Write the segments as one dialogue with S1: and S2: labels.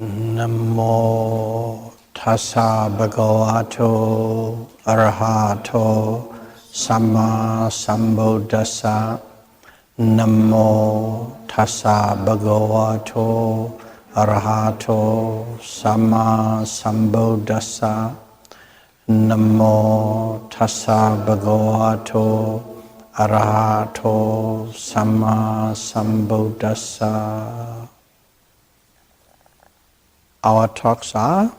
S1: Namo tassa bhagavato arahato samma sambuddhassa. Namo tassa bhagavato arahato samma sambuddhassa. Namo tassa bhagavato arahato samma sambuddhassa. Our talks are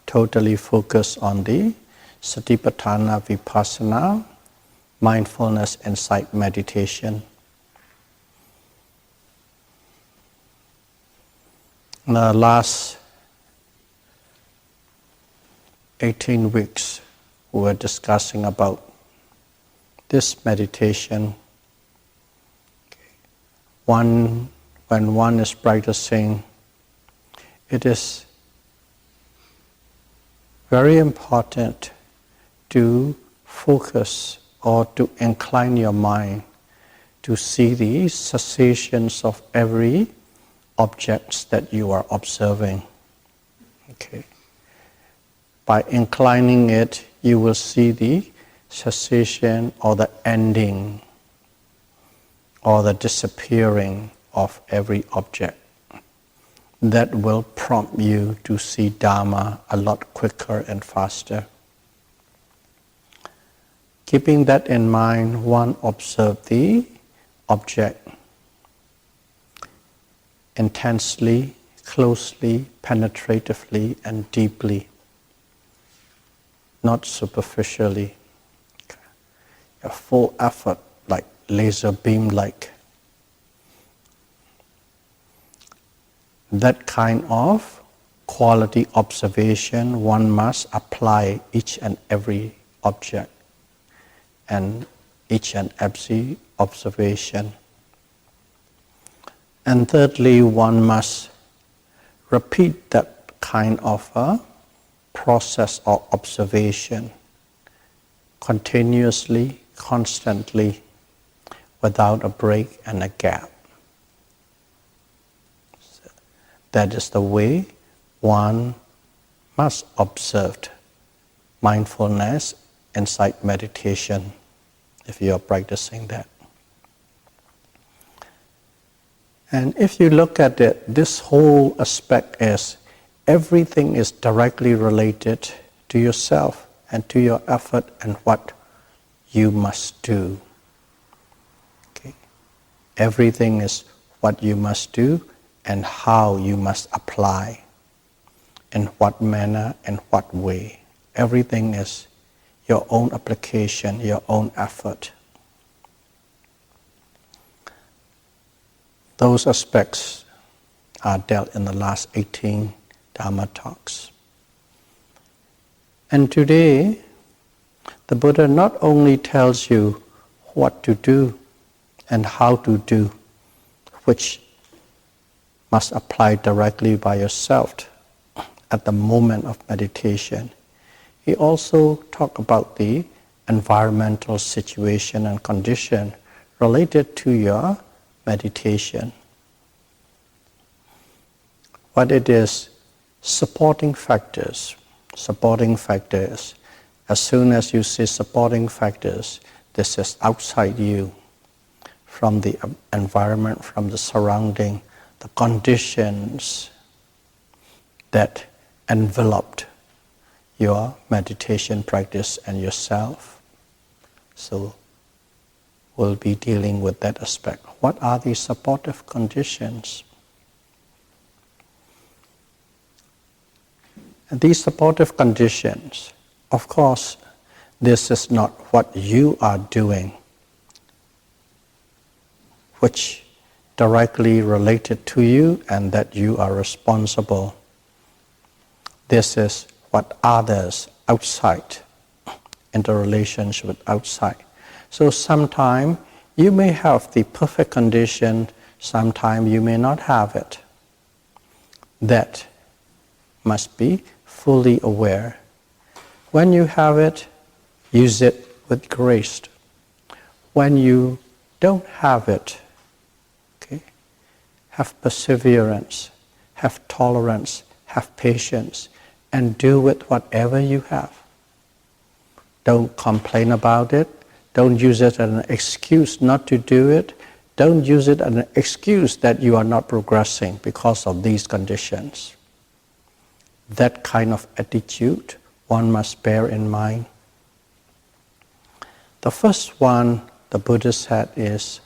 S1: totally focused on the Satipatthana Vipassana, mindfulness insight meditation. In the last 18 weeks, we were discussing about this meditation. When one is practicing, it is very important to focus or to incline your mind to see the cessations of every object that you are observing. Okay. By inclining it, you will see the cessation or the ending or the disappearing of every object. That will prompt you to see Dharma a lot quicker and faster. Keeping that in mind, one observes the object intensely, closely, penetratively, and deeply, not superficially. A full effort, like laser beam-like. That kind of quality observation one must apply each and every object and each and every observation. And thirdly, one must repeat that kind of a process or observation continuously, constantly, without a break and a gap. That is the way one must observe mindfulness, insight meditation, if you are practicing that. And if you look at it, this whole aspect is everything is directly related to yourself and to your effort and what you must do. Okay. Everything is what you must do and how you must apply, in what manner, in what way. Everything is your own application, your own effort. Those aspects are dealt in the last 18 Dharma talks. And today, the Buddha not only tells you what to do and how to do, which must apply directly by yourself at the moment of meditation. He also talks about the environmental situation and condition related to your meditation. What it is, supporting factors. Supporting factors. As soon as you see supporting factors, this is outside you, from the environment, from the surrounding, the conditions that enveloped your meditation practice and yourself. So we'll be dealing with that aspect. What are the supportive conditions? And these supportive conditions, of course, this is not what you are doing, which directly related to you and that you are responsible. This is what others outside, in the relationship with outside. So sometimes you may have the perfect condition, sometimes you may not have it. That must be fully aware. When you have it, use it with grace. When you don't have it, have perseverance, have tolerance, have patience, and do with whatever you have. Don't complain about it. Don't use it as an excuse not to do it. Don't use it as an excuse that you are not progressing because of these conditions. That kind of attitude one must bear in mind. The first one the Buddha said is,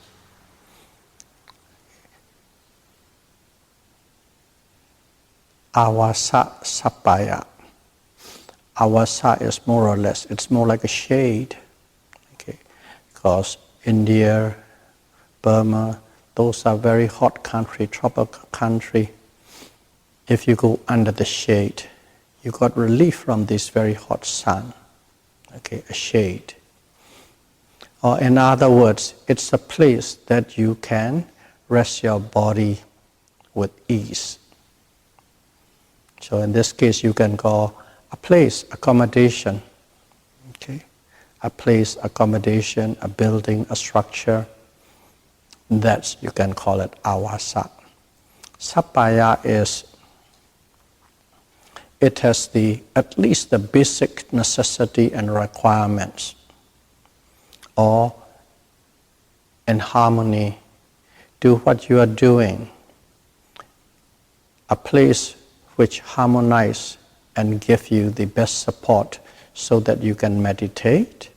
S1: awasa sappaya. Awasa is more or less, it's more like a shade. Okay? Because India, Burma, those are very hot country, tropical country. If you go under the shade, you got relief from this very hot sun. Okay, a shade. Or in other words, it's a place that you can rest your body with ease. So in this case, you can call a place, accommodation. Okay, a place, accommodation, a building, a structure. That's, you can call it awasa. Sappaya is, it has at least the basic necessity and requirements, or in harmony, do what you are doing. A place which harmonize and give you the best support so that you can meditate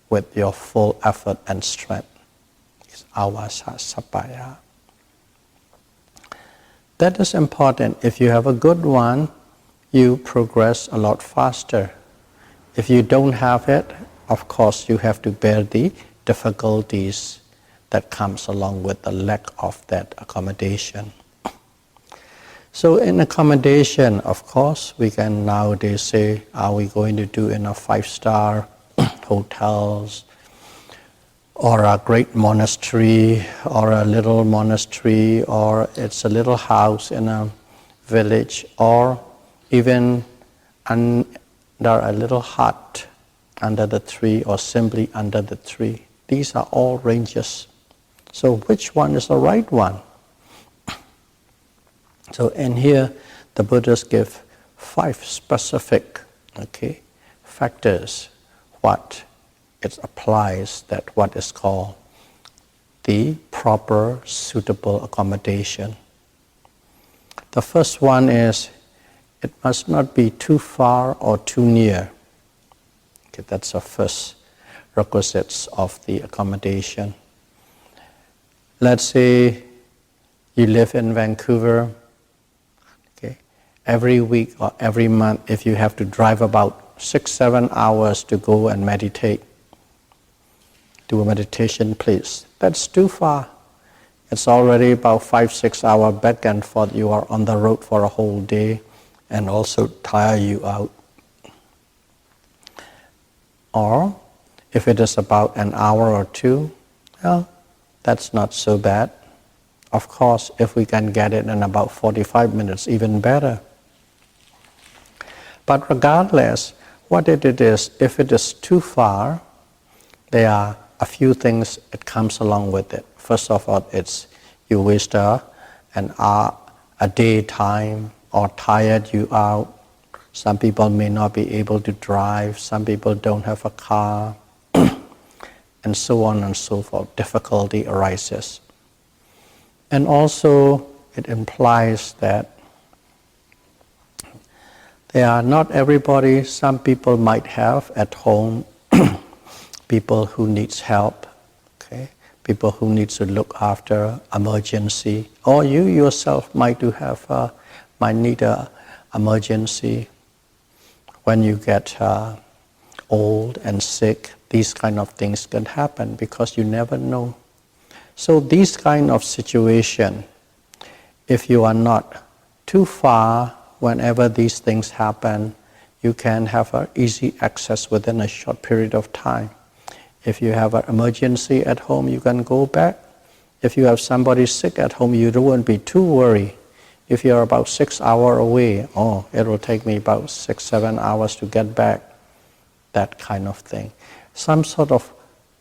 S1: with your full effort and strength. It's awasa sappaya. That is important. If you have a good one, you progress a lot faster. If you don't have it, of course you have to bear the difficulties that comes along with the lack of that accommodation. So in accommodation, of course, we can nowadays say, are we going to do in a 5-star hotels, or a great monastery, or a little monastery, or it's a little house in a village, or even under a little hut under the tree, or simply under the tree. These are all ranges. So which one is the right one? So in here, the Buddhas give 5 specific factors what it applies, that what is called the proper suitable accommodation. The first one is, it must not be too far or too near. Okay, that's the first requisites of the accommodation. Let's say you live in Vancouver. Okay, every week or every month, if you have to drive about 6-7 hours to go and meditate, do a meditation place, that's too far. It's already about 5-6 hours back and forth. You are on the road for a whole day, and also tire you out. Or if it is about an hour or 2, well, that's not so bad. Of course, if we can get it in about 45 minutes, even better. But regardless what it is, if it is too far, there are a few things that comes along with it. First of all, it's you waste a day time, or tired you out. Some people may not be able to drive, some people don't have a car, and so on and so forth. Difficulty arises. And also it implies that they are not everybody. Some people might have at home people who needs help, people who needs to look after emergency, or you yourself might need a emergency when you get old and sick. These kind of things can happen because you never know. So these kind of situation, if you are not too far, whenever these things happen, you can have easy access within a short period of time. If you have an emergency at home, you can go back. If you have somebody sick at home, you don't be too worried. If you're about 6 hours away, it will take me about 6-7 hours to get back. That kind of thing. Some sort of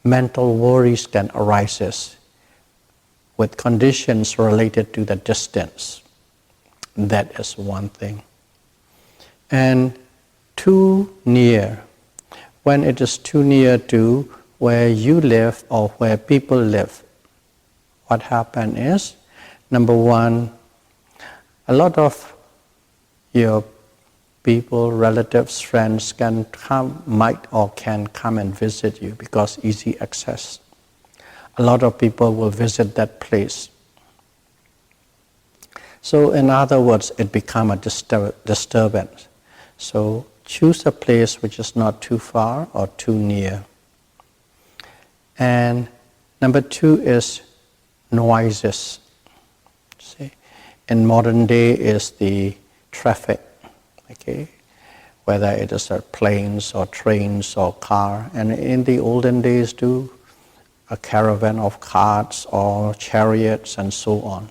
S1: mental worries can arise with conditions related to the distance. That is one thing. And too near. When it is too near to where you live or where people live, what happens is, number one, a lot of your people, relatives, friends might or can come and visit you because easy access. A lot of people will visit that place. So in other words, it becomes a disturbance. So choose a place which is not too far or too near. And number two is noises. See, in modern day is the traffic, okay? Whether it is planes or trains or car, and in the olden days too, a caravan of carts or chariots and so on.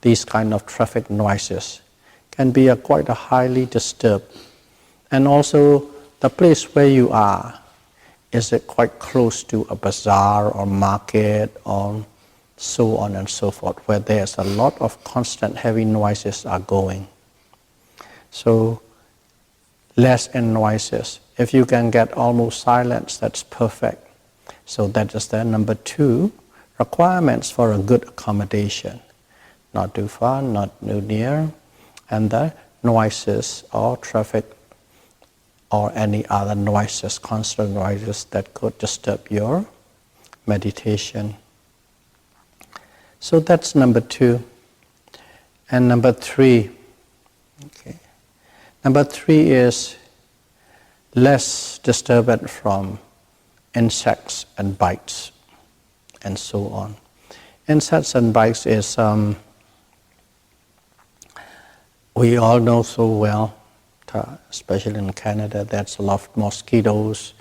S1: These kind of traffic noises can be quite a highly disturbed. And also the place where you are, is it quite close to a bazaar or market or so on and so forth, where there's a lot of constant heavy noises are going. So less in noises. If you can get almost silence, that's perfect. So that is the number two requirements for a good accommodation. Not too far, not too near, and the noises or traffic or any other noises, constant noises that could disturb your meditation. So that's number two. And number three, okay. Number three is less disturbance from insects and bites and so on. Insects and bites is, we all know so well, especially in Canada, there's a lot of mosquitoes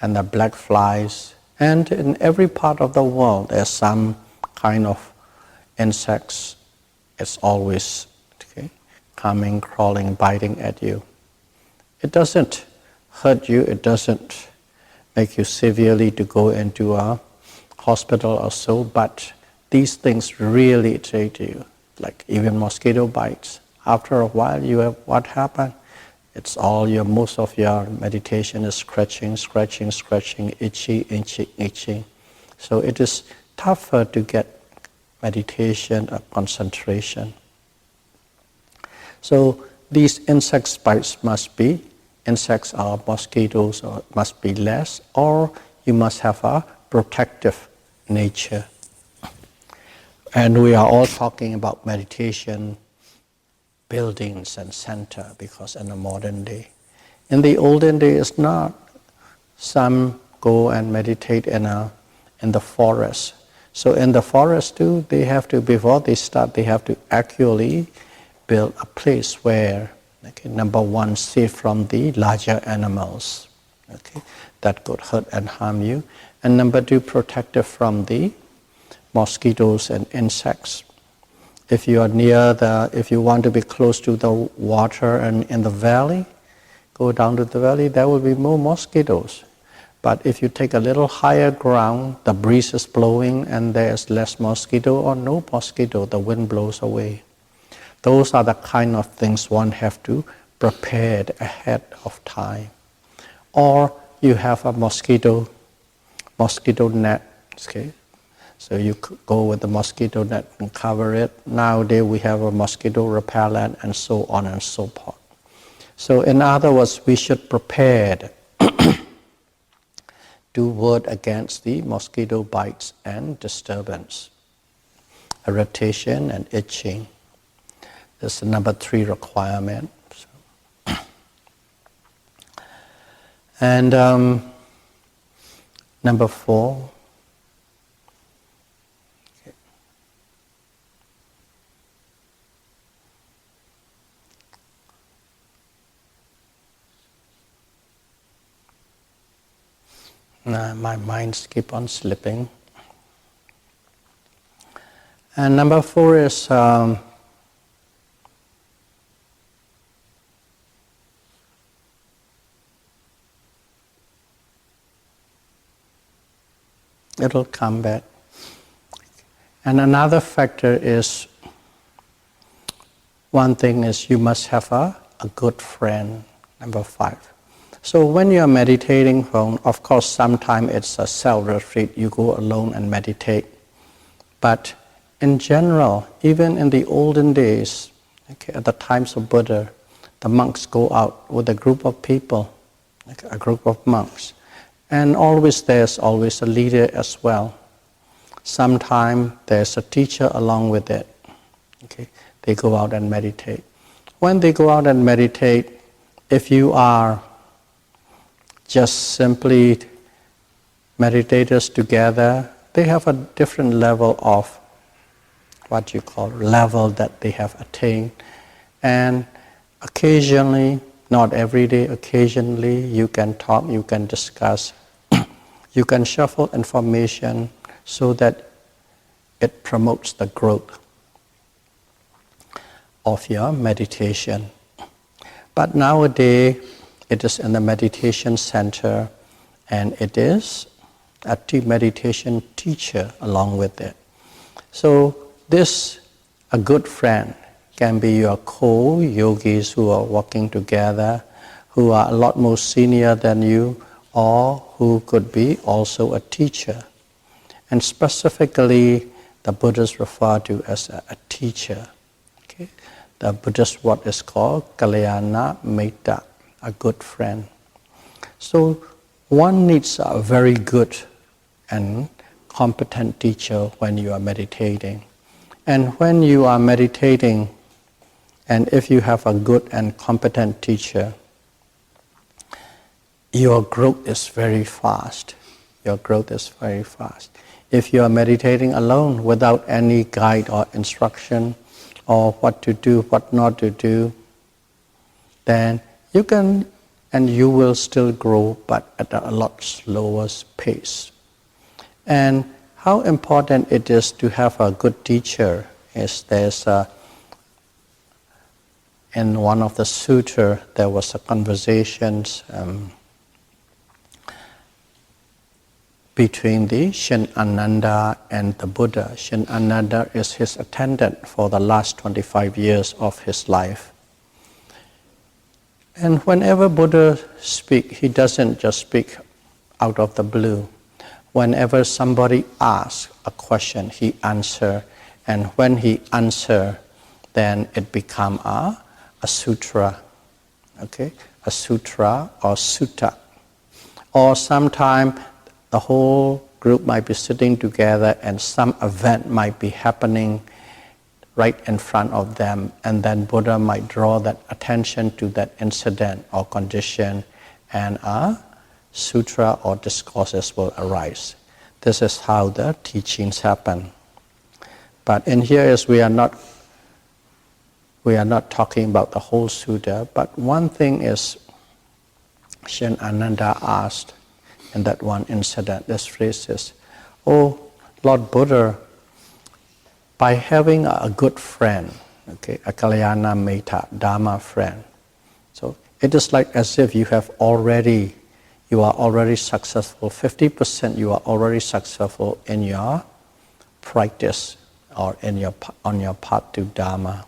S1: and the black flies. And in every part of the world, there's some kind of insects. It's always coming, crawling, biting at you. It doesn't hurt you. It doesn't make you severely to go into a hospital or so, but these things really irritate you, like even mosquito bites. After a while, what happened? It's most of your meditation is scratching, itchy. So it is tougher to get meditation or concentration. So these insect bites insects or mosquitoes must be less, or you must have a protective nature. And we are all talking about meditation buildings and center, because in the modern day. In the olden day, it's not. Some go and meditate in the forest. So in the forest too, before they start, they have to actually build a place where, number one, safe from the larger animals, that could hurt and harm you. And number two, protected from the mosquitoes and insects. If you want to be close to the water and in the valley, go down to the valley, there will be more mosquitoes. But if you take a little higher ground, the breeze is blowing and there's less mosquito or no mosquito, the wind blows away. Those are the kind of things one have to prepare ahead of time. Or you have a mosquito net, So you go with the mosquito net and cover it. Nowadays we have a mosquito repellent and so on and so forth. So in other words, we should prepare to ward against the mosquito bites and disturbance, irritation and itching. This is the number three requirement. And number four, my minds keep on slipping. And number four is it'll come back. And another factor is, one thing is you must have a good friend, number 5. So when you are meditating, of course sometimes it's a self-retreat, you go alone and meditate. But in general, even in the olden days, at the times of Buddha, the monks go out with a group of people, a group of monks. And there's always a leader as well. Sometimes there's a teacher along with it. They go out and meditate. When they go out and meditate, if you are just simply meditators together, they have a different level of level that they have attained. And occasionally, not every day, occasionally you can talk, you can discuss, you can shuffle information so that it promotes the growth of your meditation. But nowadays, it is in the meditation center, and it is a meditation teacher along with it. So a good friend can be your co-yogis who are working together, who are a lot more senior than you, or who could be also a teacher. And specifically, the Buddhists refer to as a teacher. The Buddhist word is called Kalyana Mitta, a good friend. So one needs a very good and competent teacher when you are meditating. And when you are meditating, and if you have a good and competent teacher, your growth is very fast. Your growth is very fast. If you are meditating alone without any guide or instruction, or what to do, what not to do, then you can and you will still grow, but at a lot slower pace. And how important it is to have a good teacher is in one of the sutras there was a conversation between the Shin Ananda and the Buddha. Shin Ananda is his attendant for the last 25 years of his life. And whenever Buddha speaks, he doesn't just speak out of the blue. Whenever somebody asks a question, he answers. And when he answers, then it becomes a sutra. A sutra or sutta. Or sometimes the whole group might be sitting together and some event might be happening right in front of them, and then Buddha might draw that attention to that incident or condition, and a sutra or discourses will arise. This is how the teachings happen. But in here is we are not talking about the whole sutta, but one thing is Shin Ananda asked in that one incident, this phrase is, "Oh Lord Buddha, by having a good friend, a Kalyana Mitta, Dharma friend, so it is like as if you are already successful, 50% you are already successful in your practice or on your path to Dharma."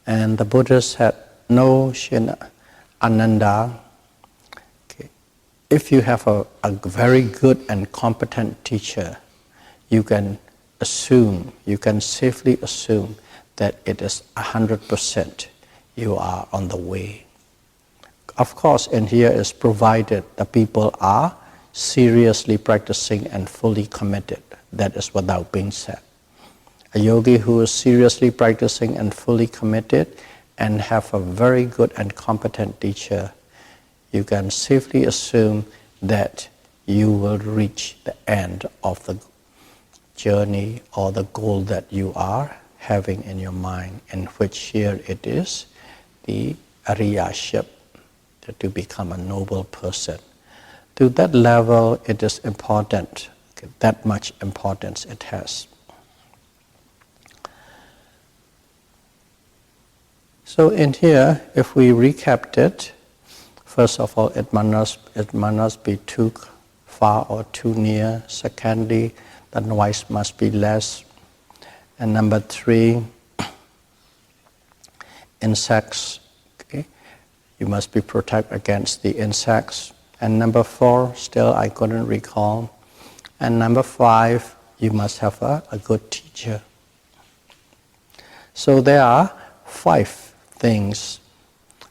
S1: And the Buddha said, "No, Shin Ananda, if you have a very good and competent teacher, you can safely assume that it is 100% you are on the way." Of course, in here is provided the people are seriously practicing and fully committed. That is without being said. A yogi who is seriously practicing and fully committed and have a very good and competent teacher, you can safely assume that you will reach the end of the journey or the goal that you are having in your mind, in which here it is the Ariyaship, to become a noble person. To that level, it is important, that much importance it has. So in here, if we recap it, first of all, it might not be too far or too near. Secondly, the noise must be less. And number 3, insects. Okay? You must be protected against the insects. And number 4, still I couldn't recall. And number 5, you must have a good teacher. So there are 5 things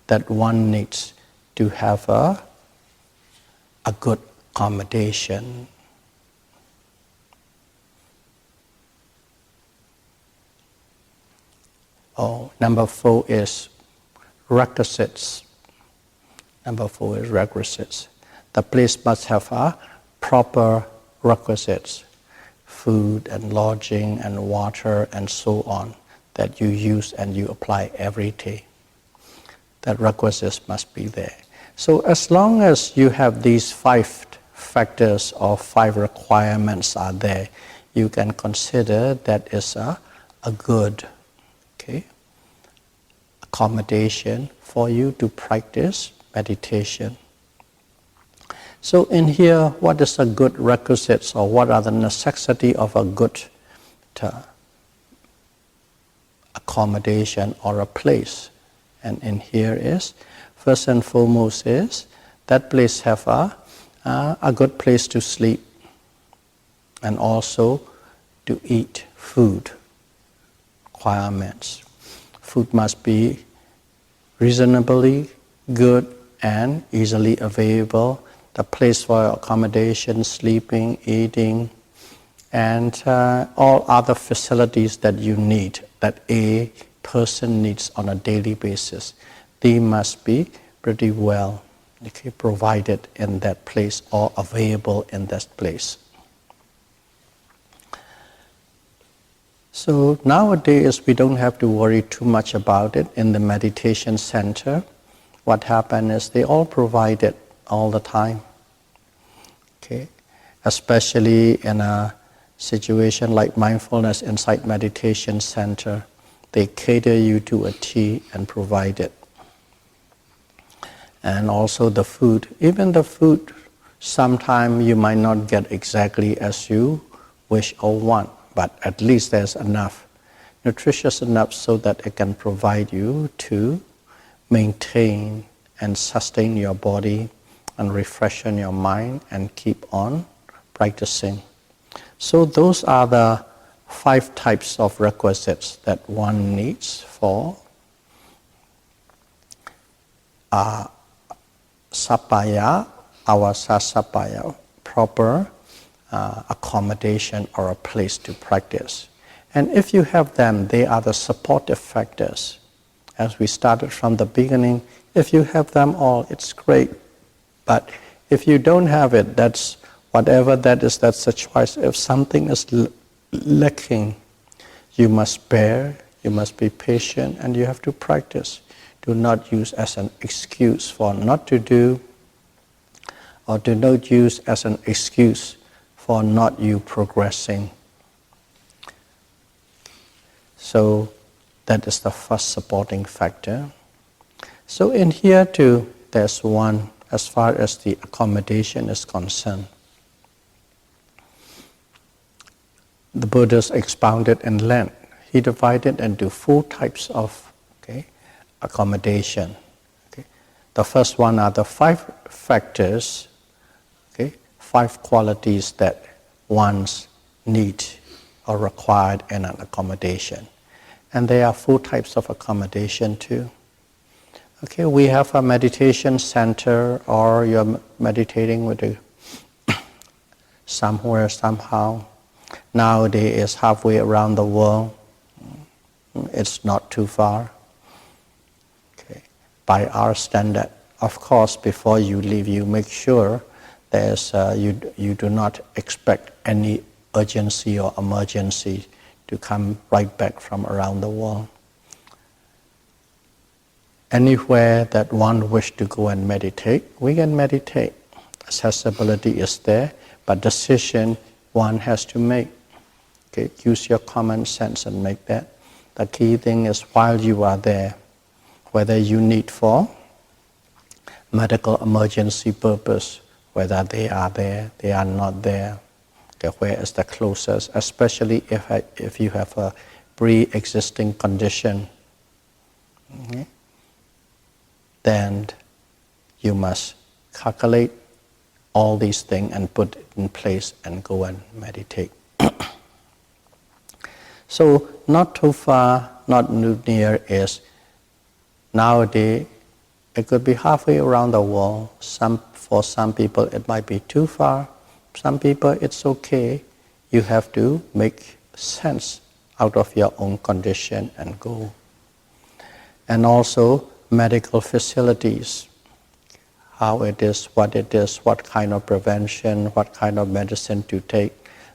S1: that one needs to have a good accommodation. Number 4 is requisites. Number 4 is requisites. The place must have a proper requisites, food and lodging and water and so on, that you use and you apply every day. That requisites must be there. So as long as you have these 5 factors or 5 requirements are there, you can consider that is a good accommodation for you to practice meditation. So in here, what is a good requisites, or what are the necessity of a good accommodation or a place? And in here is, first and foremost is, that place have a good place to sleep and also to eat food requirements. Food must be reasonably good and easily available. The place for accommodation, sleeping, eating, and all other facilities that you need, that a person needs on a daily basis, they must be pretty well provided in that place or available in that place. So nowadays we don't have to worry too much about it. In the meditation center, what happens is they all provide it all the time. Especially in a situation like mindfulness inside meditation center, they cater you to a T and provide it. And also the food. Even the food, sometimes you might not get exactly as you wish or want, but at least there's enough, nutritious enough so that it can provide you to maintain and sustain your body and refreshen your mind and keep on practicing. So those are the 5 types of requisites that one needs for sapaya, awasa sapaya, proper accommodation or a place to practice. And if you have them, they are the supportive factors. As we started from the beginning, if you have them all, it's great. But if you don't have it, that's whatever that is, that's a choice. If something is lacking, you must bear, you must be patient, and you have to practice. Do not use as an excuse for not to do, or do not use as an excuse for not you progressing. So that is the first supporting factor. So in here too, there's one as far as the accommodation is concerned. The Buddha's expounded in length. He divided into 4 types of accommodation. The first one are the 5 factors, 5 qualities that one's need or required in an accommodation. And there are 4 types of accommodation too. We have a meditation center, or you're meditating with somewhere, somehow. Nowadays it's halfway around the world. It's not too far. By our standard, of course, before you leave, you make sure there's you do not expect any urgency or emergency to come right back from around the world. Anywhere that one wish to go and meditate, we can meditate. Accessibility is there, but decision one has to make. Use your common sense and make that. The key thing is while you are there, whether you need for medical emergency purpose, whether they are there, they are not there, Okay, where is the closest, especially if you have a pre-existing condition, okay, then you must calculate all these things and put it in place and go and meditate. So not too far, not too near is nowadays it could be halfway around the world. For some people it might be too far. Some people it's okay. You have to make sense out of your own condition and go. And also medical facilities, how it is, what kind of prevention, what kind of medicine to take,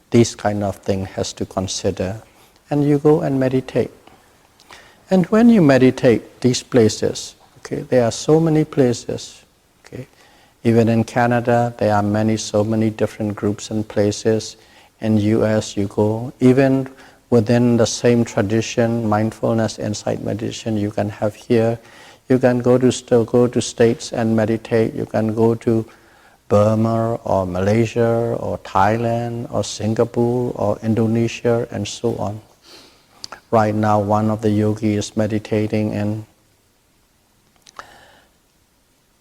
S1: these kind of things has to consider. And you go and meditate. And when you meditate these places, okay, there are so many places. Okay, even in Canada, there are so many different groups and places. In US, you go, even within the same tradition, mindfulness, insight meditation, you can have here. You can go to states and meditate. You can go to Burma or Malaysia or Thailand or Singapore or Indonesia and so on. Right now, one of the yogis is meditating in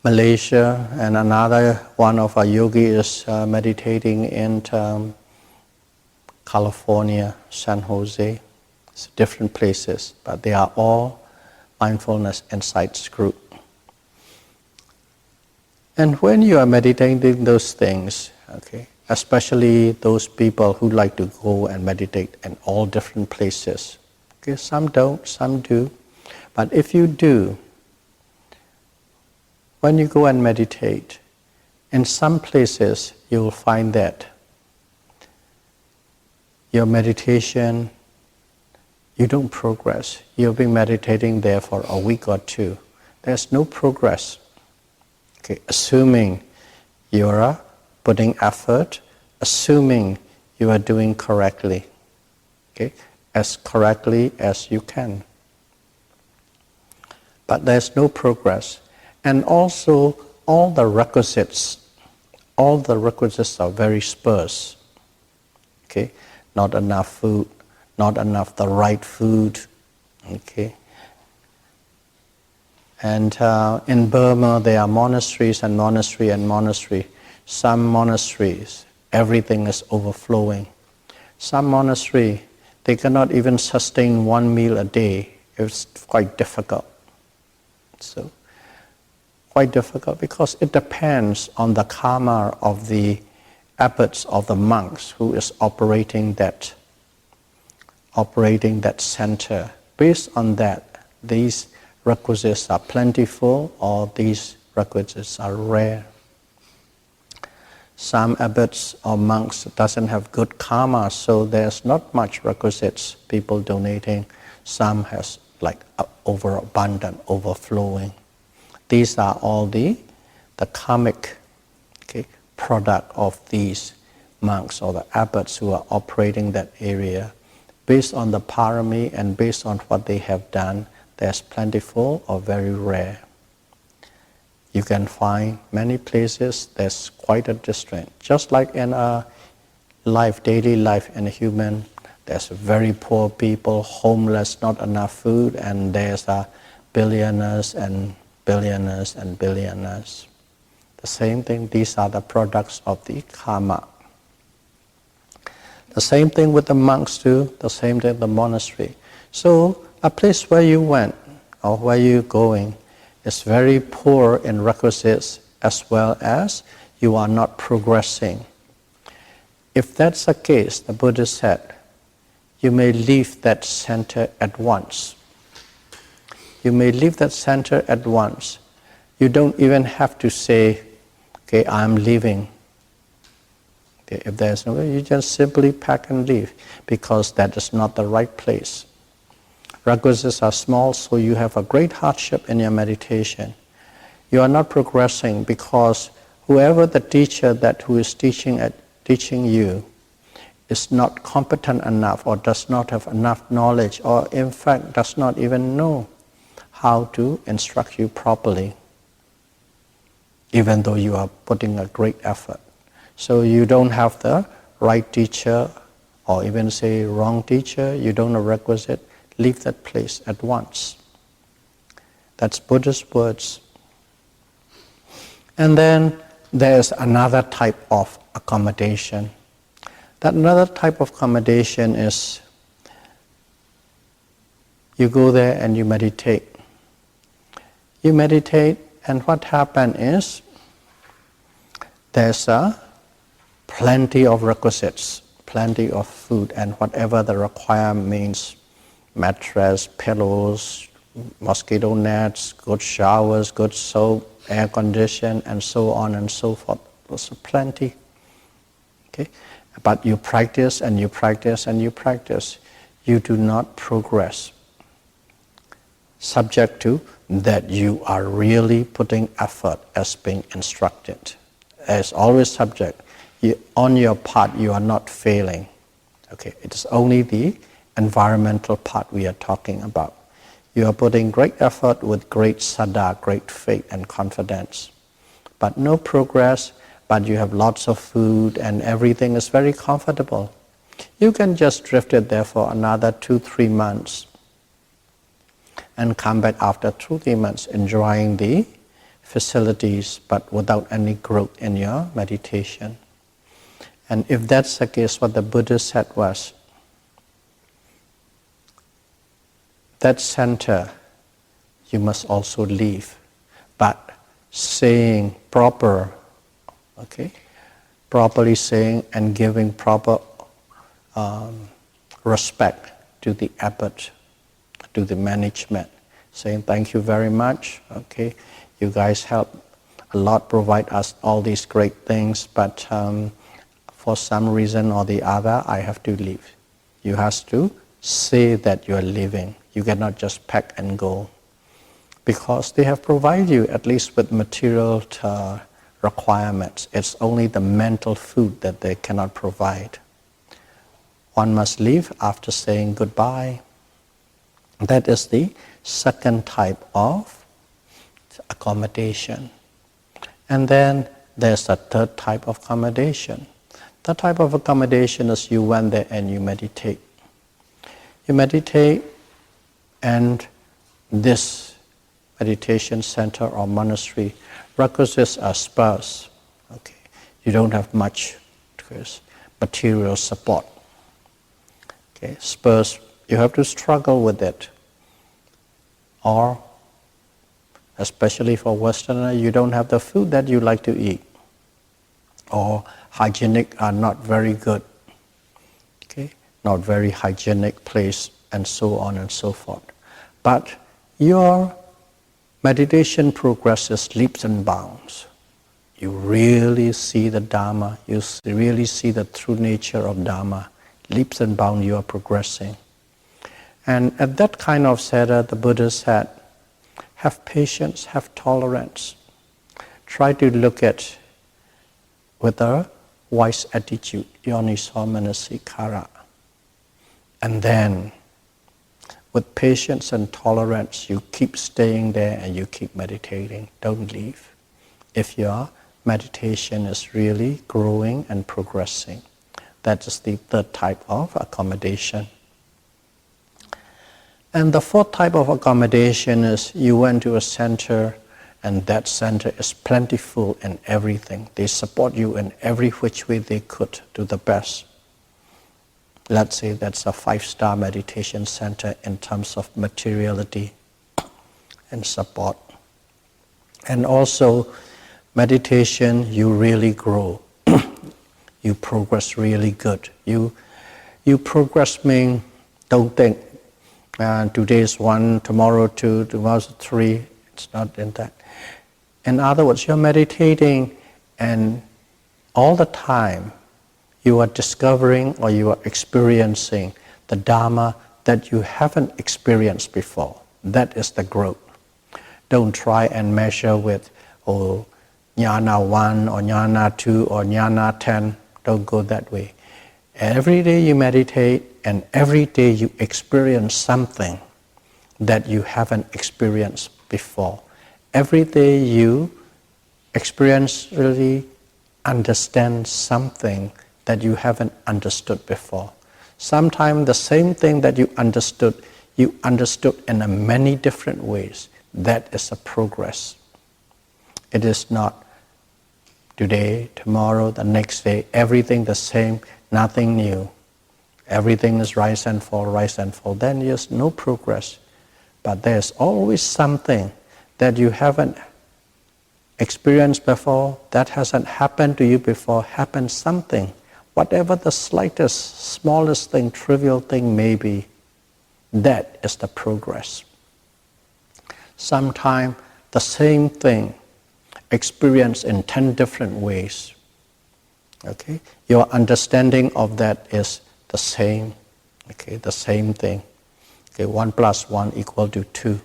S1: Malaysia, and another one of our yogis is meditating in California, San Jose. It's different places, but they are all mindfulness insights group. And when you are meditating those things, okay, especially those people who like to go and meditate in all different places. Okay, some don't, some do. But if you do, when you go and meditate, in some places you will find that your meditation, you don't progress. You've been meditating there for a week or two. There's no progress. Okay, assuming you are putting effort, assuming you are doing correctly. Okay, as correctly as you can. But there's no progress. And also, all the requisites are very sparse. Okay, not enough food, not enough the right food. Okay. And in Burma, there are monasteries and monastery and monastery. Some monasteries, everything is overflowing. Some monastery, they cannot even sustain one meal a day. It's quite difficult. So, quite difficult because it depends on the karma of the abbots, of the monks who is operating that center. Based on that, these requisites are plentiful or these requisites are rare. Some abbots or monks doesn't have good karma, so there's not much requisites, people donating. Some has like overabundant, overflowing. These are all the karmic product of these monks or the abbots who are operating that area. Based on the parami and based on what they have done, there's plentiful or very rare. You can find many places there's quite a distance. Just like in a life, daily life in a human, there's very poor people, homeless, not enough food, and there's billionaires and billionaires and billionaires. The same thing, these are the products of the karma. The same thing with the monks too, the same thing with the monastery. So a place where you went or where you're going is very poor in requisites as well as you are not progressing. If that's the case, the Buddha said, you may leave that center at once. You may leave that center at once. You don't even have to say, okay, I'm leaving. Okay, if there's no way, you just simply pack and leave because that is not the right place. Requisites are small, so you have a great hardship in your meditation. You are not progressing because whoever the teacher who is teaching you is not competent enough or does not have enough knowledge or in fact does not even know how to instruct you properly, even though you are putting a great effort. So you don't have the right teacher, or even say wrong teacher, you don't know requisite, leave that place at once. That's Buddha's words. And then there's another type of accommodation. That another type of accommodation is you go there and you meditate. You meditate, and what happens is there's plenty of requisites, plenty of food, and whatever the requirement means, mattress, pillows, mosquito nets, good showers, good soap, air condition, and so on and so forth. There's plenty. Okay? But you practice and you practice and you practice. You do not progress. Subject to that you are really putting effort as being instructed. As always subject, on your part you are not failing. Okay, it is only the environmental part we are talking about. You are putting great effort with great saddha, great faith and confidence. But no progress, but you have lots of food and everything is very comfortable. You can just drift it there for another 2-3 months and come back after 2-3 months enjoying the facilities but without any growth in your meditation. And if that's the case, what the Buddha said was, that center you must also leave, but saying properly saying and giving proper respect to the abbot, to the management, saying thank you very much, okay, you guys help a lot, provide us all these great things, but for some reason or the other I have to leave. You have to say that you are leaving. You cannot just pack and go, because they have provided you at least with material requirements. It's only the mental food that they cannot provide. One must leave after saying goodbye. That is the second type of accommodation. And then there's a third type of accommodation. The type of accommodation is you went there and you meditate. You meditate, and this meditation center or monastery requisites are sparse. Okay, you don't have much material support. Okay, sparse, you have to struggle with it. Or, especially for Westerner, you don't have the food that you like to eat. Or hygienic are not very good. Okay, not very hygienic place, and so on and so forth. But your meditation progresses leaps and bounds. You really see the Dharma, you really see the true nature of Dharma. Leaps and bounds you are progressing. And at that kind of center, the Buddha said, have patience, have tolerance. Try to look at with a wise attitude, yoniso manasikara. And then, with patience and tolerance, you keep staying there and you keep meditating. Don't leave. If your meditation is really growing and progressing. That is the third type of accommodation. And the fourth type of accommodation is you went to a center and that center is plentiful in everything. They support you in every which way they could to the best. Let's say that's a 5-star meditation center in terms of materiality and support. And also meditation, you really grow. You progress really good. You progress mean, don't think, today is 1, tomorrow 2, tomorrow 3. It's not in that. In other words, you're meditating and all the time you are discovering or you are experiencing the Dharma that you haven't experienced before. That is the growth. Don't try and measure with, jnana 1 or jnana 2 or jnana 10. Don't go that way. Every day you meditate and every day you experience something that you haven't experienced before. Every day you experience, really understand something that you haven't understood before. Sometimes the same thing that you understood in a many different ways. That is a progress. It is not today, tomorrow, the next day, everything the same, nothing new. Everything is rise and fall, rise and fall. Then there's no progress. But there's always something that you haven't experienced before, that hasn't happened to you before, happens something. Whatever the slightest, smallest thing, trivial thing may be, that is the progress. Sometimes the same thing experienced in 10 different ways. Okay? Your understanding of that is the same. Okay, the same thing. Okay, 1 + 1 = 2.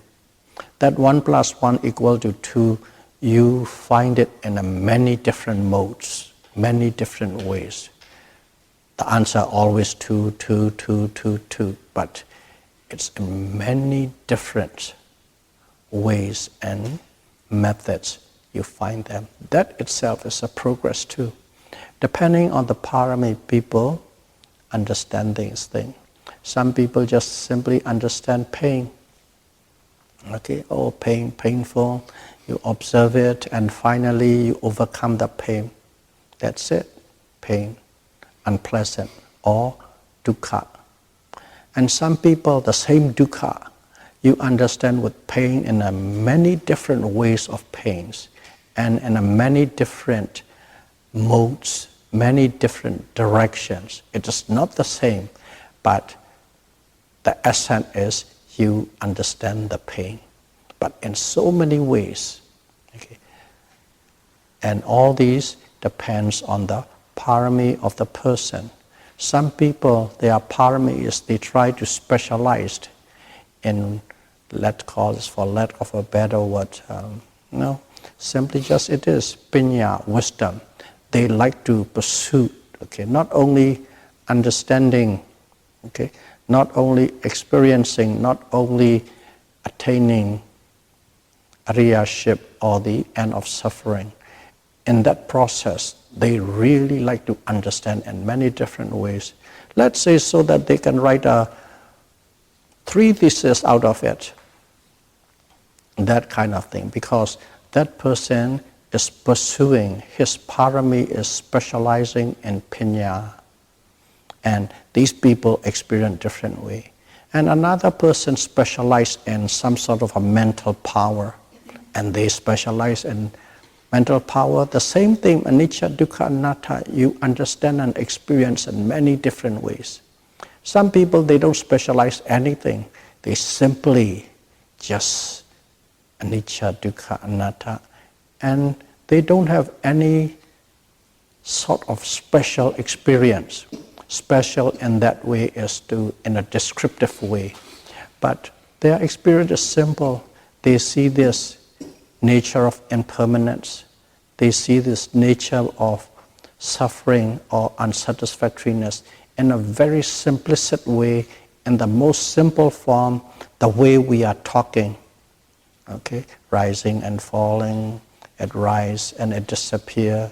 S1: That 1 + 1 = 2, you find it in many different modes, many different ways. The answer always 2, 2, 2, 2, 2, but it's in many different ways and methods you find them. That itself is a progress too. Depending on the parami, people understand these things. Some people just simply understand pain. Okay, oh, pain, painful. You observe it and finally you overcome the pain. That's it. Pain, unpleasant, or dukkha. And some people, the same dukkha, you understand with pain in many different ways of pains and in many different modes, many different directions. It is not the same, but the essence is you understand the pain, but in so many ways. Okay? And all these depends on the parami of the person. Some people, their parami is they try to specialize in, let's call this for lack of a better word, no, simply just it is pinya, wisdom. They like to pursue, okay, not only understanding, okay, not only experiencing, not only attaining ariyaship or the end of suffering. In that process, they really like to understand in many different ways. Let's say so that they can write 3 theses out of it. That kind of thing, because that person is pursuing, his parami is specializing in pinya. And these people experience different way. And another person specializes in some sort of a mental power, and they specialize in mental power. The same thing, anicca, dukkha, anatta, you understand and experience in many different ways. Some people, they don't specialize anything. They simply just anicca, dukkha, anatta, and they don't have any sort of special experience. Special in that way is in a descriptive way. But their experience is simple. They see this nature of impermanence. They see this nature of suffering or unsatisfactoriness in a very simplistic way, in the most simple form, the way we are talking. Okay, rising and falling, it rise and it disappear.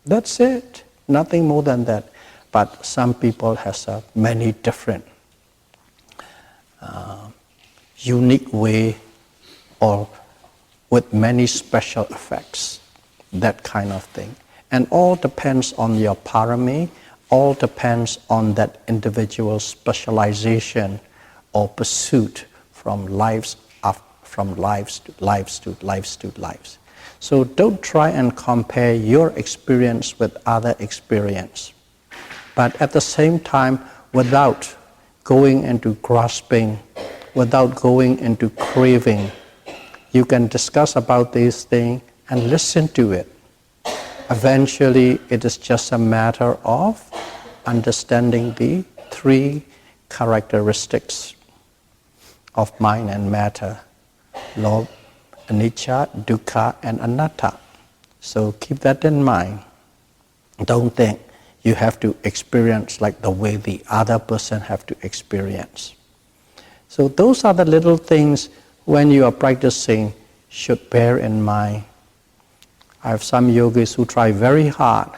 S1: That's it, nothing more than that. But some people has a many different unique way or with many special effects, that kind of thing. And all depends on your parami, all depends on that individual specialization or pursuit from lives to lives. So don't try and compare your experience with other experience. But at the same time, without going into grasping, without going into craving, you can discuss about these things and listen to it. Eventually, it is just a matter of understanding the 3 characteristics of mind and matter: lobha, anicca, dukkha, and anatta. So keep that in mind. Don't think you have to experience like the way the other person have to experience. So those are the little things when you are practicing should bear in mind. I have some yogis who try very hard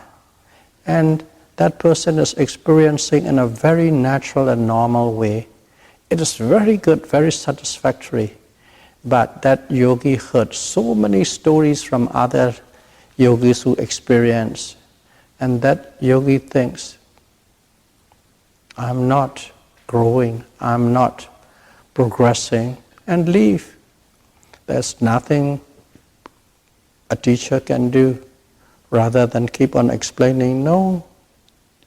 S1: and that person is experiencing in a very natural and normal way. It is very good, very satisfactory. But that yogi heard so many stories from other yogis who experience, and that yogi thinks, I'm not growing, I'm not progressing, and leave. There's nothing a teacher can do rather than keep on explaining, no,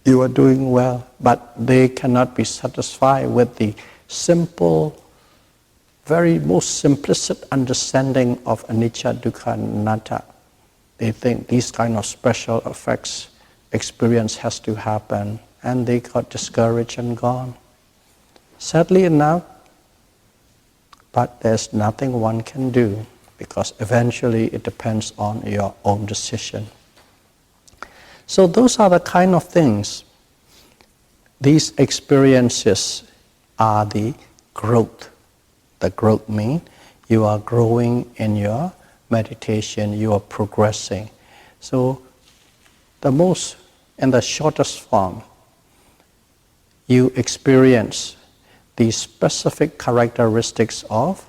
S1: you are doing well, but they cannot be satisfied with the simple, very most simplistic understanding of anicca, dukkha, anatta. They think these kind of special effects, experience has to happen, and they got discouraged and gone. Sadly enough, but there's nothing one can do, because eventually it depends on your own decision. So those are the kind of things. These experiences are the growth. The growth means you are growing in your meditation, you are progressing. So in the shortest form, you experience the specific characteristics of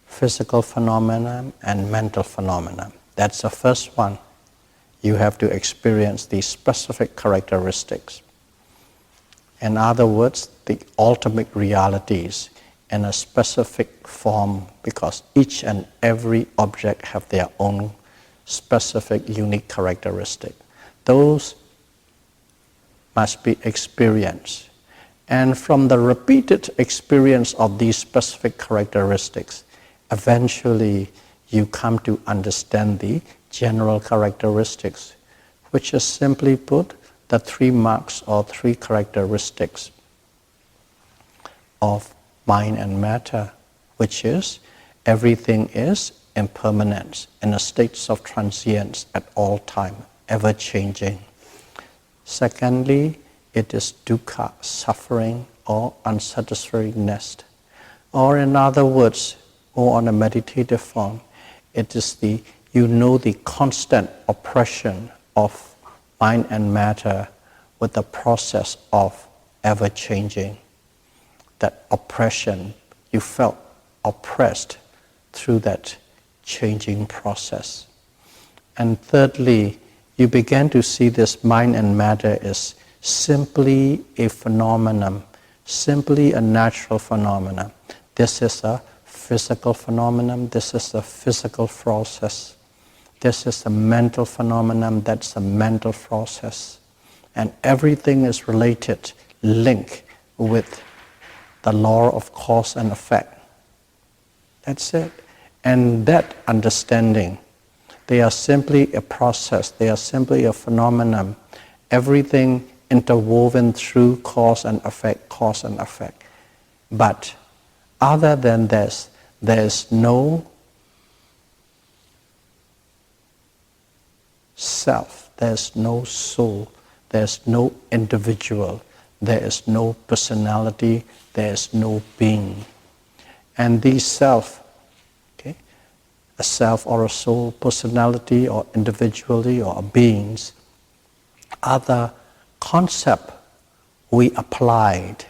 S1: physical phenomena and mental phenomena. That's the first one. You have to experience these specific characteristics. In other words, the ultimate realities in a specific form, because each and every object have their own specific, unique characteristic. Those must be experienced. And from the repeated experience of these specific characteristics, eventually you come to understand the general characteristics, which is simply put the 3 marks or 3 characteristics of mind and matter, which is everything is impermanence, in a state of transience at all time, ever changing. Secondly, it is dukkha, suffering or unsatisfactoriness. Or in other words, or on a meditative form, it is the constant oppression of mind and matter with the process of ever changing. That oppression, you felt oppressed through that changing process. And thirdly, you began to see this mind and matter as simply a phenomenon, simply a natural phenomenon. This is a physical phenomenon, this is a physical process. This is a mental phenomenon, that's a mental process. And everything is related, linked with the law of cause and effect. That's it. And that understanding, they are simply a process, they are simply a phenomenon. Everything interwoven through cause and effect, cause and effect. But other than this, there is no self, there is no soul, there is no individual, there is no personality, there is no being. And these self, a self or a soul, personality or individuality or beings, are the concept we applied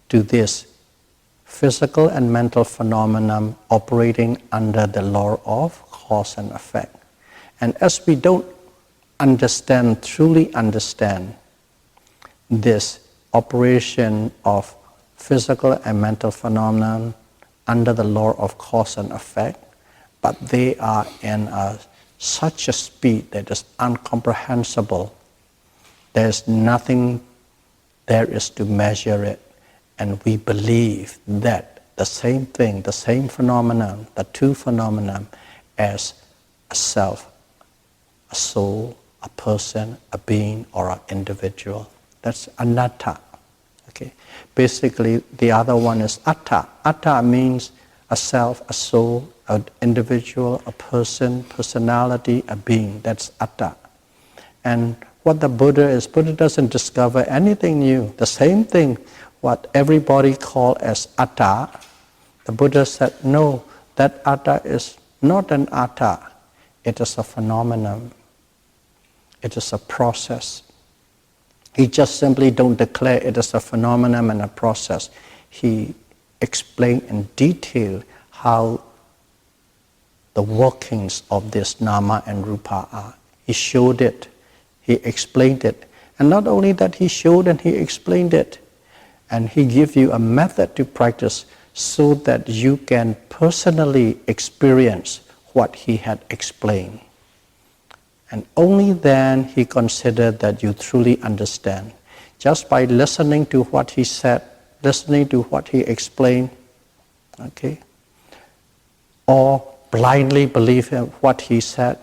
S1: to this physical and mental phenomenon operating under the law of cause and effect. And as we don't truly understand this operation of physical and mental phenomenon under the law of cause and effect, but they are in such a speed that is incomprehensible. There is nothing there is to measure it. And we believe that the same thing, the same phenomenon, the two phenomena as a self, a soul, a person, a being, or an individual. That's anatta. Okay. Basically, the other one is atta. Atta means a self, a soul, an individual, a person, personality, a being. That's atta. And what the Buddha is, Buddha doesn't discover anything new. The same thing, what everybody call as atta, the Buddha said, no, that atta is not an atta. It is a phenomenon. It is a process. He just simply don't declare it as a phenomenon and a process. He explained in detail how the workings of this nama and rupa are. He showed it. He explained it. And not only that, he showed and he explained it. And he gave you a method to practice so that you can personally experience what he had explained. And only then he considered that you truly understand. Just by listening to what he said, listening to what he explained, okay, or blindly believe him what he said,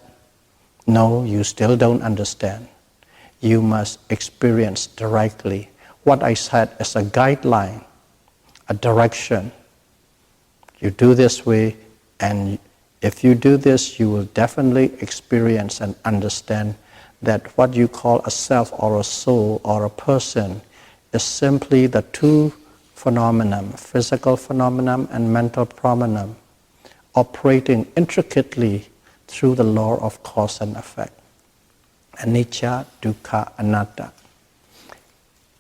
S1: no, you still don't understand. You must experience directly what I said as a guideline, a direction. You do this way, and if you do this, you will definitely experience and understand that what you call a self or a soul or a person is simply the two phenomena, physical phenomenon and mental phenomenon, operating intricately through the law of cause and effect. Anicca, dukkha, anatta.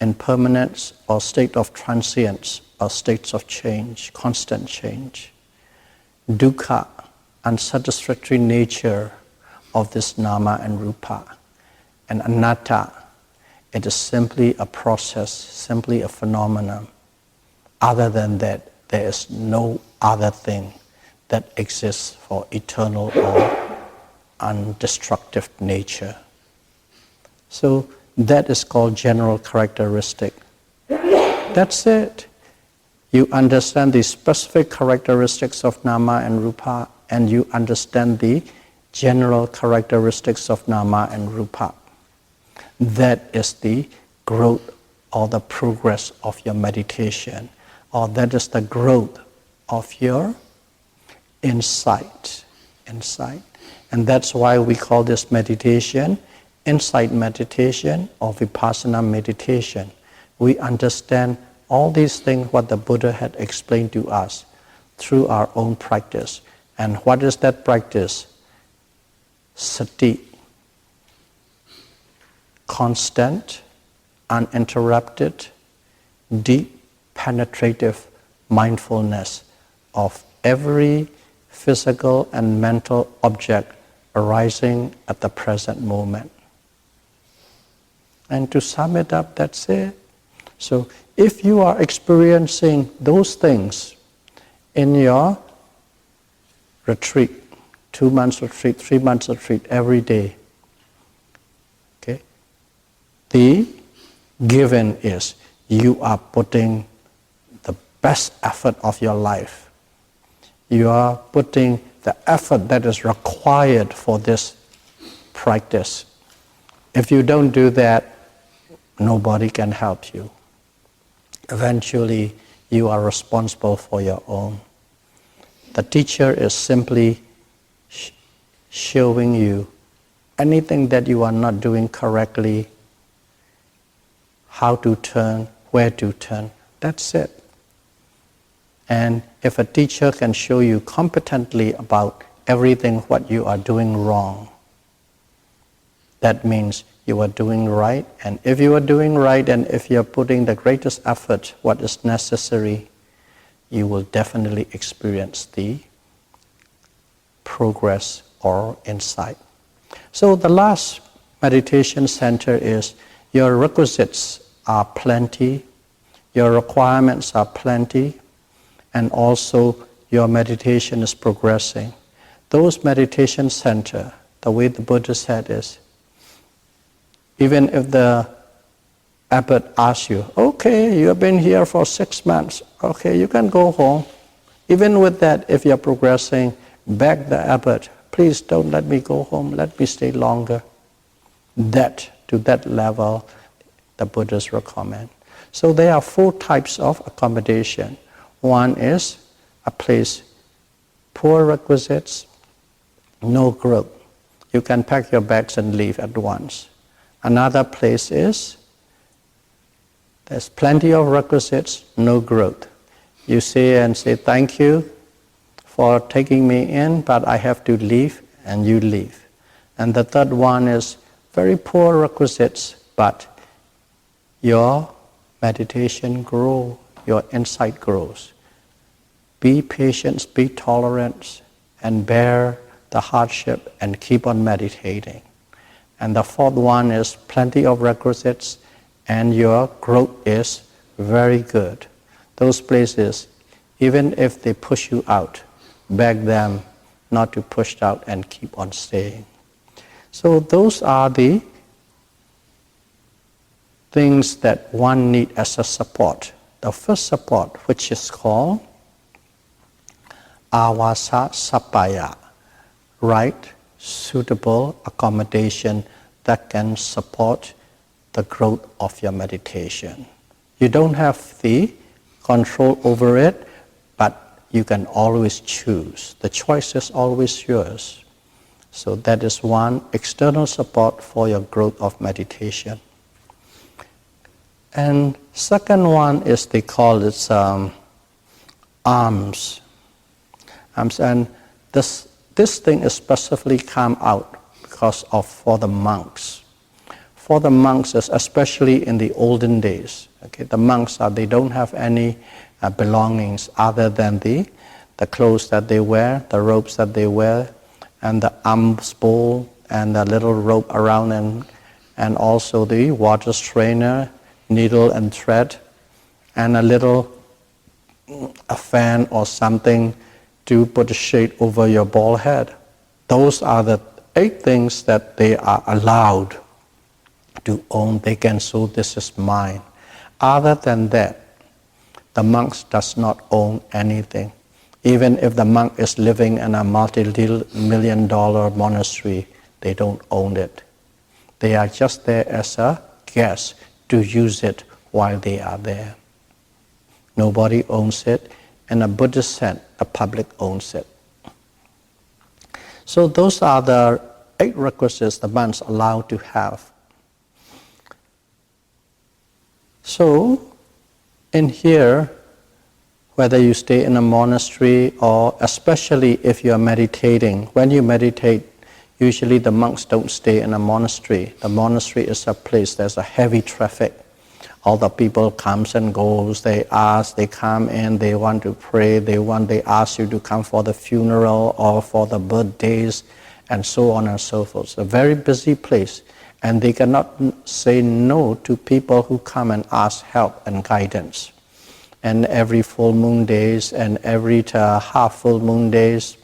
S1: Impermanence or state of transience or states of change, constant change. Dukkha, unsatisfactory nature of this nama and rupa. And anatta, it is simply a process, simply a phenomenon. Other than that, there is no other thing that exists for eternal or undestructive nature. So that is called general characteristic. That's it. You understand the specific characteristics of nama and rupa, and you understand the general characteristics of nama and rupa. That is the growth or the progress of your meditation, or that is the growth of your insight. And that's why we call this meditation insight meditation or Vipassana meditation. We understand all these things what the Buddha had explained to us through our own practice. And what is that practice? Sati. Constant, uninterrupted, deep, penetrative mindfulness of every physical and mental object arising at the present moment. And to sum it up, that's it. So if you are experiencing those things in your retreat, 2 months retreat, 3 months retreat, every day, okay, the given is you are putting the best effort of your life. You are putting the effort that is required for this practice. If you don't do that, nobody can help you. Eventually, you are responsible for your own. The teacher is simply showing you anything that you are not doing correctly, how to turn, where to turn. That's it. And if a teacher can show you competently about everything what you are doing wrong, that means you are doing right. And if you are doing right and if you are putting the greatest effort, what is necessary, you will definitely experience the progress or insight. So the last meditation center is your requisites are plenty, your requirements are plenty, and also your meditation is progressing. Those meditation center, the way the Buddha said is, even if the abbot asks you, okay, you have been here for 6 months, okay, you can go home. Even with that, if you're progressing, beg the abbot, please don't let me go home, let me stay longer. That, to that level, the Buddhas recommend. So there are 4 types of accommodation. One is a place, poor requisites, no growth. You can pack your bags and leave at once. Another place is, there's plenty of requisites, no growth. You say and say, thank you for taking me in, but I have to leave, and you leave. And the third one is very poor requisites, but your meditation grows, your insight grows. Be patient, be tolerant, and bear the hardship and keep on meditating. And the fourth one is plenty of requisites and your growth is very good. Those places, even if they push you out, beg them not to push out and keep on staying. So those are the things that one needs as a support. The first support, which is called awasa sapaya, right, suitable accommodation that can support the growth of your meditation. You don't have the control over it, but you can always choose. The choice is always yours. So that is one external support for your growth of meditation. And second one is they call it Alms. And this thing especially come out because of for the monks. For the monks, especially in the olden days, okay, the monks they don't have any belongings other than the clothes that they wear, the robes that they wear, and the alms bowl and the little rope around, and also the water strainer, needle and thread, and a fan or something to put a shade over your bald head. Those are the 8 things that they are allowed to own. They can say, this is mine. Other than that, the monks does not own anything. Even if the monk is living in a multi-million-dollar monastery, they don't own it. They are just there as a guest to use it while they are there. Nobody owns it. In a Buddhist sense, the public owns it. So those are the 8 requisites the monks are allowed to have. So, in here, whether you stay in a monastery or especially if you are meditating, when you meditate, usually the monks don't stay in a monastery. The monastery is a place, there's a heavy traffic. All the people comes and goes, they ask, they come in, they want to pray, they ask you to come for the funeral or for the birthdays and so on and so forth. It's a very busy place and they cannot say no to people who come and ask help and guidance. And every full moon days and every half full moon days,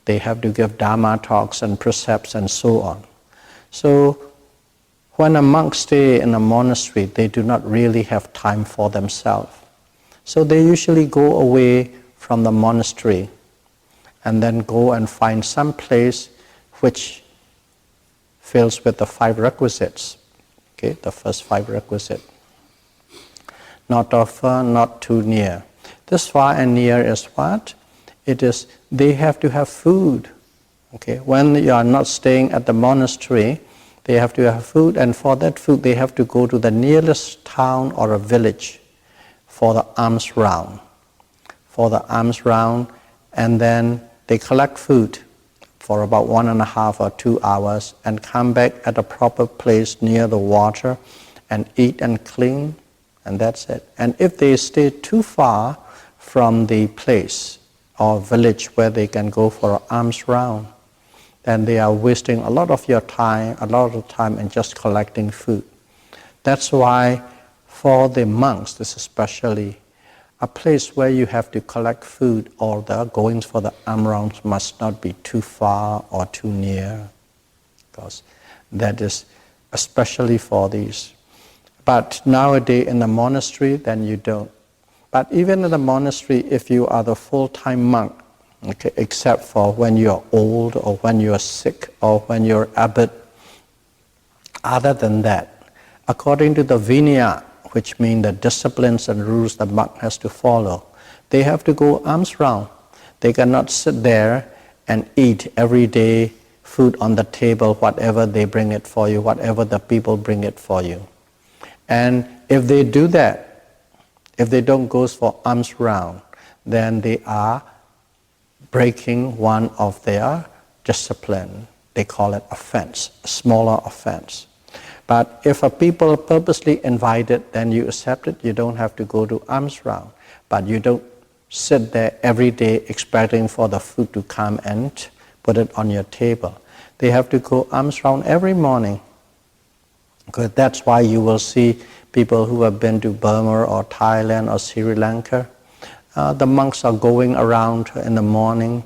S1: they have to give Dharma talks and precepts and so on. So when a monk stays in a monastery, they do not really have time for themselves. So they usually go away from the monastery and then go and find some place which fills with the 5 requisites. Okay, the first 5 requisites. Not too far, not too near. This far and near is what? It is, they have to have food. Okay, when you are not staying at the monastery, they have to have food, and for that food they have to go to the nearest town or a village for the alms round. For the alms round, and then they collect food for about 1.5 or 2 hours and come back at a proper place near the water and eat and clean, and that's it. And if they stay too far from the place or village where they can go for an alms round, then they are wasting a lot of time in just collecting food. That's why for the monks, this is especially a place where you have to collect food, or the goings for the alms rounds must not be too far or too near, because that is especially for these. But nowadays in the monastery, then you don't. But even in the monastery, if you are the full-time monk, okay, except for when you're old or when you're sick or when you're abbot, other than that, according to the Vinaya, which means the disciplines and rules the monk has to follow, they have to go alms round. They cannot sit there and eat every day food on the table, whatever they bring it for you, whatever the people bring it for you. And if they do that, if they don't go for alms round, then they are breaking one of their discipline. They call it offense, a smaller offense. But if a people purposely invite it, then you accept it. You don't have to go to alms round. But you don't sit there every day expecting for the food to come and put it on your table. They have to go alms round every morning. Because that's why you will see people who have been to Burma or Thailand or Sri Lanka. The monks are going around in the morning,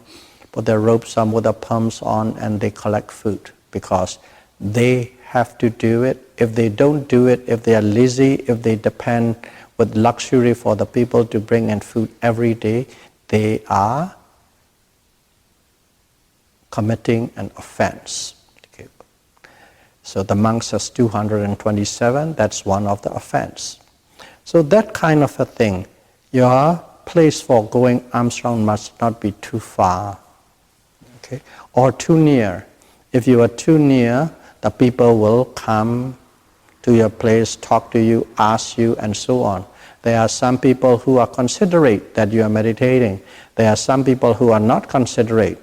S1: put their robes on with their pumps on, and they collect food because they have to do it. If they don't do it, if they are lazy, if they depend with luxury for the people to bring in food every day, they are committing an offense. Okay. So the monk says 227, that's one of the offense. So that kind of a thing, your place for going alms round must not be too far, okay, or too near. If you are too near, the people will come to your place, talk to you, ask you, and so on. There are some people who are considerate that you are meditating. There are some people who are not considerate.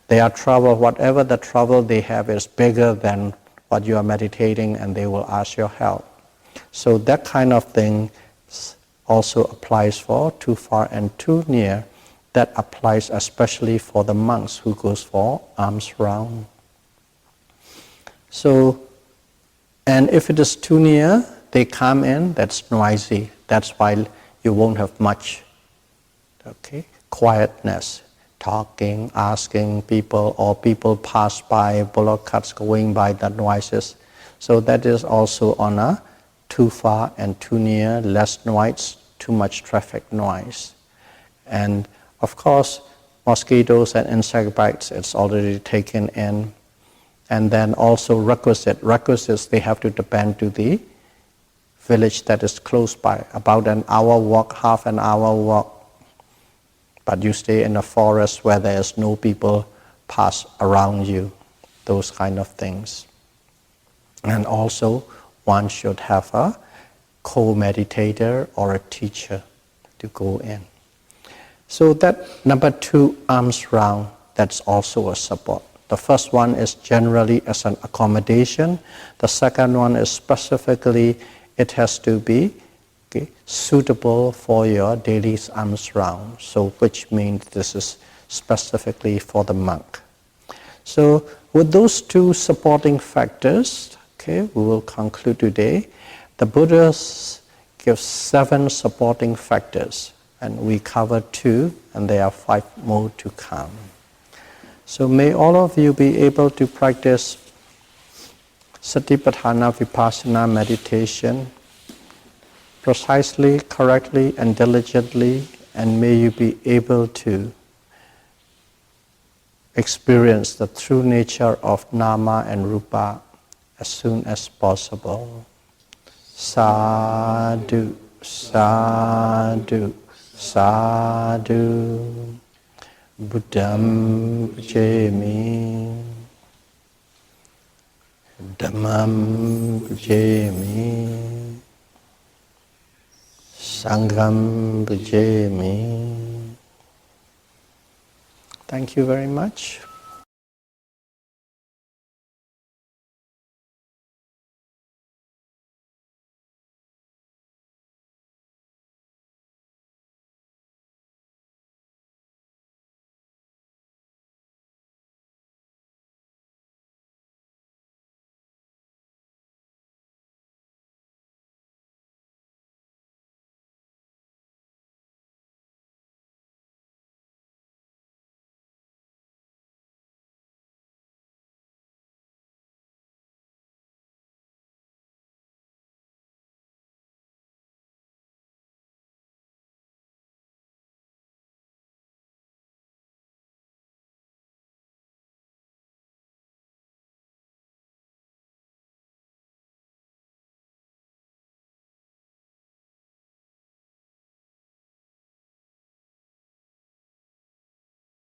S1: They are troubled. Whatever the trouble they have is bigger than what you are meditating, and they will ask your help. So that kind of thing also applies for too far and too near. That applies especially for the monks who goes for alms round. So, and if it is too near, they come in, that's noisy. That's why you won't have much, okay, quietness, talking, asking people, or people pass by, bullock carts going by, the noises. So that is also on a too far and too near, less noise, too much traffic noise. And of course, mosquitoes and insect bites, it's already taken in. And then also requisites, they have to depend to the village that is close by, about an hour walk, half an hour walk. But you stay in a forest where there is no people pass around you, those kind of things. And also, one should have a co-meditator or a teacher to go in. So that number 2, alms round, that's also a support. The first one is generally as an accommodation. The second one is specifically, it has to be suitable for your daily alms round. So which means this is specifically for the monk. So with those 2 supporting factors, we will conclude today. The Buddha gives 7 supporting factors, and we covered 2, and there are 5 more to come. So may all of you be able to practice Satipatthana Vipassana meditation precisely, correctly, and diligently, and may you be able to experience the true nature of nama and rupa as soon as possible. Sadhu, sadhu, sadhu. Buddham pujami, Dhammam pujami, Sangham pujami. Thank you very much.